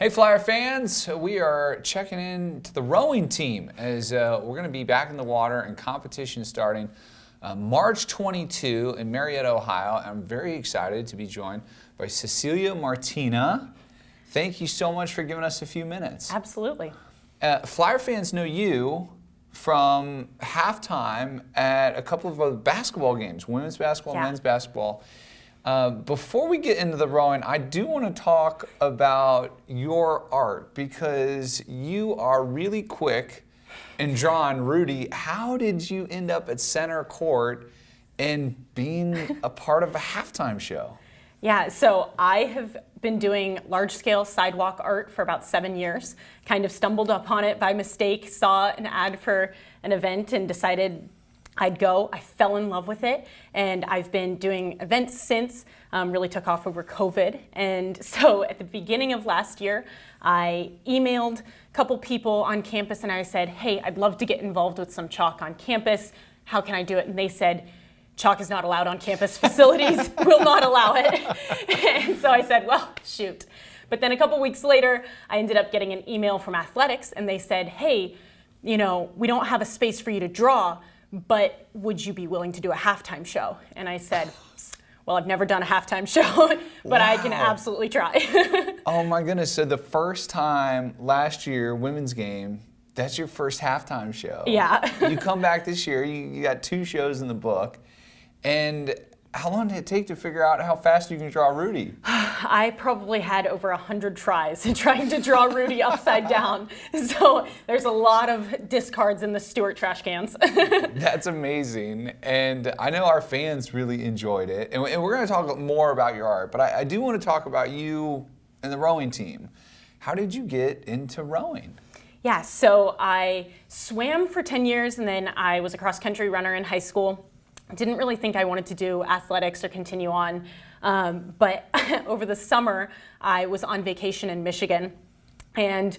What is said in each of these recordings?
Hey Flyer fans, we are checking in to the rowing team as we're going to be back in the water and competition starting March 22 in Marietta, Ohio. I'm very excited to be joined by Cecilia Martyna. Thank you so much for giving us a few minutes. Absolutely. Flyer fans know you from halftime at a couple of basketball games, women's basketball, men's basketball. Before we get into the rowing, I do want to talk about your art because you are really quick in drawing Rudy. How did you end up at center court and being a part of a halftime show? Yeah, so I have been doing large-scale sidewalk art for about 7 years. Kind of stumbled upon it by mistake, saw an ad for an event and decided I'd go. I fell in love with it, and I've been doing events since. Really took off over COVID. And so at the beginning of last year, I emailed a couple people on campus and I said, hey, I'd love to get involved with some chalk on campus. How can I do it? And they said, chalk is not allowed on campus facilities, will not allow it. And so I said, well, shoot. But then a couple weeks later, I ended up getting an email from athletics and they said, hey, we don't have a space for you to draw, but would you be willing to do a halftime show? And I said, well, I've never done a halftime show, but I can absolutely try. Oh my goodness, so the first time last year, women's game, that's your first halftime show. Yeah. You come back this year, you got 2 shows in the book, and how long did it take to figure out how fast you can draw Rudy? I probably had over 100 tries in trying to draw Rudy upside down. So there's a lot of discards in the Stewart trash cans. That's amazing. And I know our fans really enjoyed it. And we're going to talk more about your art, but I do want to talk about you and the rowing team. How did you get into rowing? Yeah, so I swam for 10 years and then I was a cross-country runner in high school. Didn't really think I wanted to do athletics or continue on, but over the summer I was on vacation in Michigan and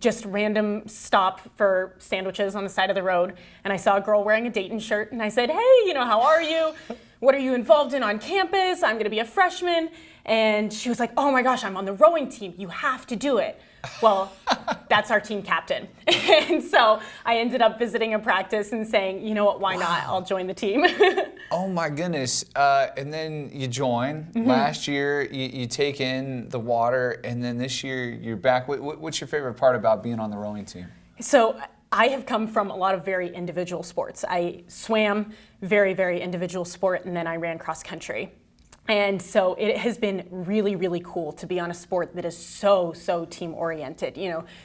just random stop for sandwiches on the side of the road, and I saw a girl wearing a Dayton shirt and I said, hey, how are you? What are you involved in on campus? I'm gonna be a freshman. And she was like, oh my gosh, I'm on the rowing team. You have to do it. Well, that's our team captain. And so I ended up visiting a practice and saying, you know what, why not? I'll join the team. Oh my goodness. And then you join. Mm-hmm. Last year, you take in the water, and then this year you're back. What's your favorite part about being on the rowing team? So I have come from a lot of very individual sports. I swam, very, very individual sport, and then I ran cross country. And so it has been really, really cool to be on a sport that is so team oriented.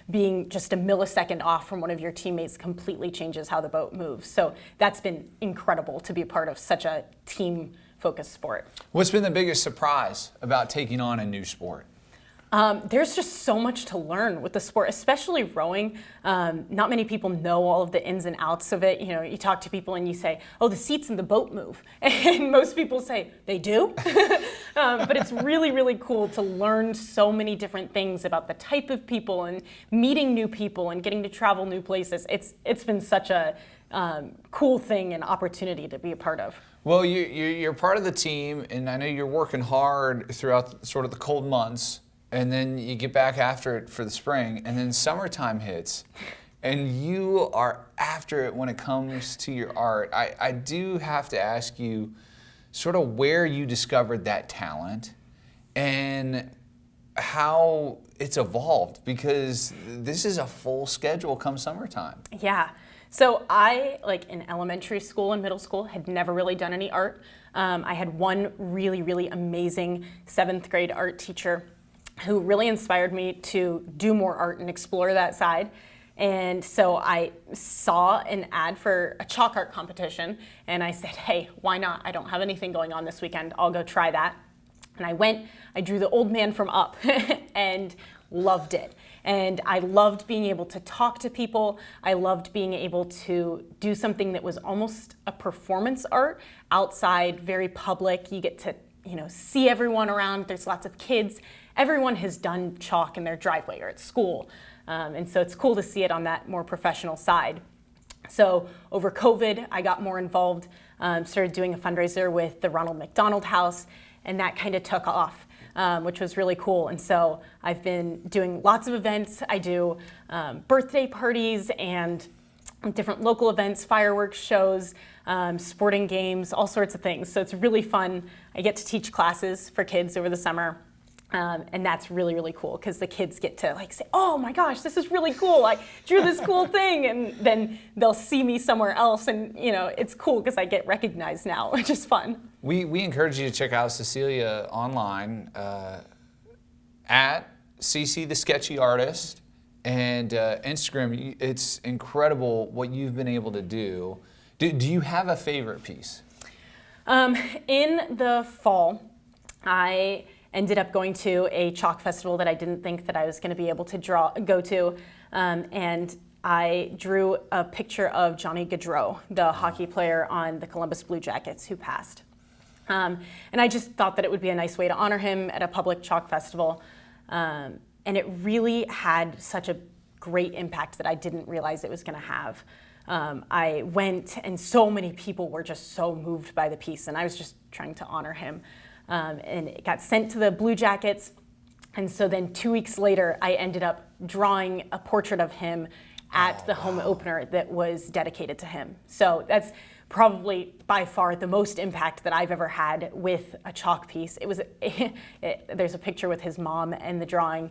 Being just a millisecond off from one of your teammates completely changes how the boat moves. So that's been incredible to be a part of such a team focused sport. What's been the biggest surprise about taking on a new sport? There's just so much to learn with the sport, especially rowing. Not many people know all of the ins and outs of it. You talk to people and you say, oh, the seats in the boat move. And most people say, they do? But it's really, really cool to learn so many different things about the type of people and meeting new people and getting to travel new places. It's been such a cool thing and opportunity to be a part of. Well, you're part of the team, and I know you're working hard throughout sort of the cold months. And then you get back after it for the spring, and then summertime hits, and you are after it when it comes to your art. I do have to ask you sort of where you discovered that talent and how it's evolved, because this is a full schedule come summertime. Yeah. So I, in elementary school and middle school, had never really done any art. I had one really, really amazing 7th grade art teacher who really inspired me to do more art and explore that side. And so I saw an ad for a chalk art competition and I said, hey, why not? I don't have anything going on this weekend. I'll go try that. And I went, I drew the old man from Up and loved it. And I loved being able to talk to people. I loved being able to do something that was almost a performance art outside, very public. You get to see everyone around. There's lots of kids. Everyone has done chalk in their driveway or at school. And so it's cool to see it on that more professional side. So over COVID, I got more involved, started doing a fundraiser with the Ronald McDonald House, and that kind of took off. which was really cool. And so I've been doing lots of events. I do birthday parties and different local events, fireworks shows, sporting games, all sorts of things. So it's really fun. I get to teach classes for kids over the summer. And that's really, really cool because the kids get to like say, oh my gosh, this is really cool. I drew this cool thing. And then they'll see me somewhere else. And it's cool because I get recognized now, which is fun. We encourage you to check out Cecilia online at CCTheSketchyArtist and Instagram. It's incredible what you've been able to do. Do you have a favorite piece? In the fall, I ended up going to a chalk festival that I didn't think that I was going to be able to go to, and I drew a picture of Johnny Gaudreau, the hockey player on the Columbus Blue Jackets who passed. And I just thought that it would be a nice way to honor him at a public chalk festival, and it really had such a great impact that I didn't realize it was going to have. I went and so many people were just so moved by the piece, and I was just trying to honor him. And it got sent to the Blue Jackets. And so then 2 weeks later, I ended up drawing a portrait of him at the home opener that was dedicated to him. So that's probably by far the most impact that I've ever had with a chalk piece. It was there's a picture with his mom and the drawing,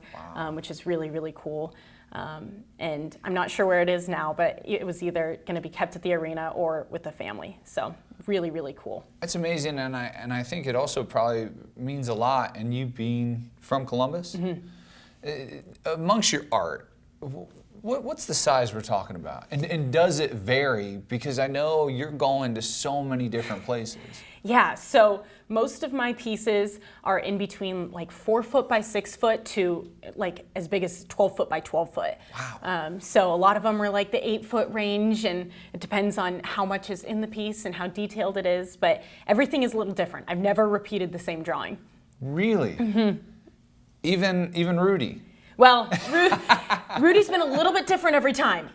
which is really, really cool. And I'm not sure where it is now, but it was either going to be kept at the arena or with the family. So really, really cool. That's amazing, and I think it also probably means a lot. And you being from Columbus, amongst your art, what's the size we're talking about? And does it vary? Because I know you're going to so many different places. Yeah, so most of my pieces are in between like 4 foot by 6 foot to like as big as 12 foot by 12 foot. Wow. So a lot of them are like the 8-foot range, and it depends on how much is in the piece and how detailed it is, but everything is a little different. I've never repeated the same drawing. Really? Mm-hmm. Even Rudy? Well, Rudy's been a little bit different every time.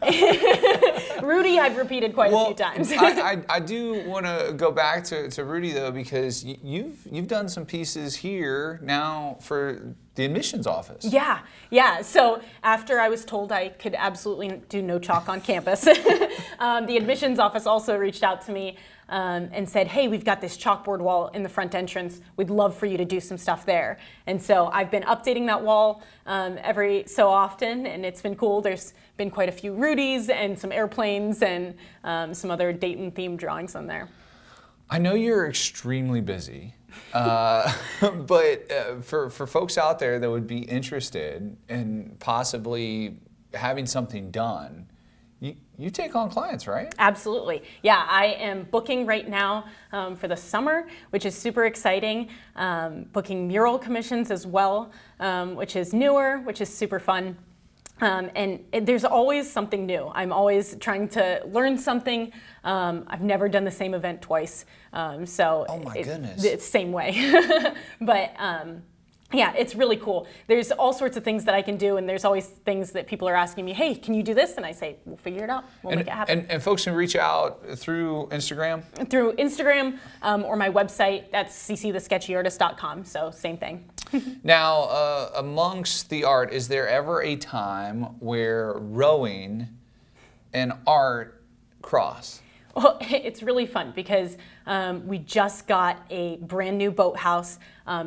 Rudy, I've repeated quite a few times. I do want to go back to Rudy though, because you've done some pieces here now for the admissions office. Yeah. So after I was told I could absolutely do no chalk on campus, the admissions office also reached out to me and said, hey, we've got this chalkboard wall in the front entrance. We'd love for you to do some stuff there. And so I've been updating that wall every so often, and it's been cool. There's been quite a few Rudies and some airplanes and some other Dayton themed drawings on there. I know you're extremely busy, but for folks out there that would be interested in possibly having something done, you take on clients, right? Absolutely. Yeah, I am booking right now for the summer, which is super exciting. Booking mural commissions as well, which is newer, which is super fun. And there's always something new. I'm always trying to learn something. I've never done the same event twice. So oh my goodness. It's the same way. But yeah, it's really cool. There's all sorts of things that I can do, and there's always things that people are asking me, hey, can you do this? And I say, we'll figure it out. We'll make it happen. And folks can reach out through Instagram? Through Instagram or my website. That's CCTheSketchyArtist.com, so same thing. Now, amongst the art, is there ever a time where rowing and art cross? Well, it's really fun because we just got a brand new boathouse,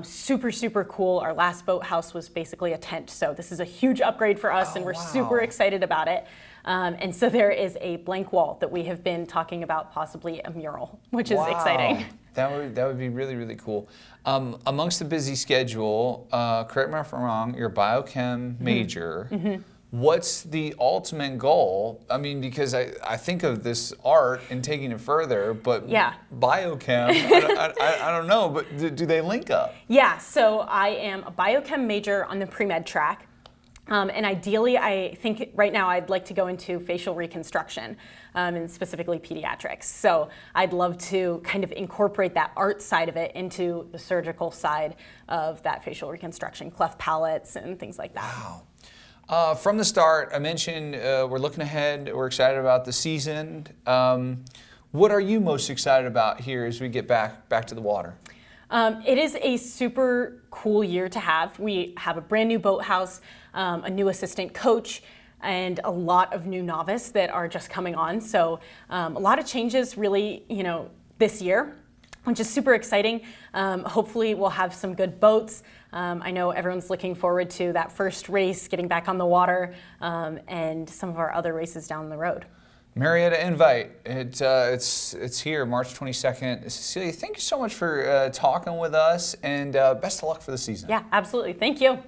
super, super cool. Our last boathouse was basically a tent, so this is a huge upgrade for us, and we're super excited about it. And so there is a blank wall that we have been talking about, possibly a mural, which is exciting. That would be really, really cool. Amongst the busy schedule, correct me if I'm wrong, you're a biochem major. Mm-hmm. What's the ultimate goal? I mean, because I think of this art and taking it further, but biochem, I don't know, but do they link up? Yeah, so I am a biochem major on the pre-med track. And ideally, I think right now I'd like to go into facial reconstruction, and specifically pediatrics. So I'd love to kind of incorporate that art side of it into the surgical side of that facial reconstruction, cleft palates and things like that. Wow. From the start, I mentioned we're looking ahead, we're excited about the season. What are you most excited about here as we get back to the water? It is a super cool year to have. We have a brand new boathouse, a new assistant coach, and a lot of new novice that are just coming on. So a lot of changes really, this year, which is super exciting. Hopefully we'll have some good boats. I know everyone's looking forward to that first race, getting back on the water, and some of our other races down the road. Marietta Invite, it's here, March 22nd. Cecilia, thank you so much for talking with us, and best of luck for the season. Yeah, absolutely. Thank you.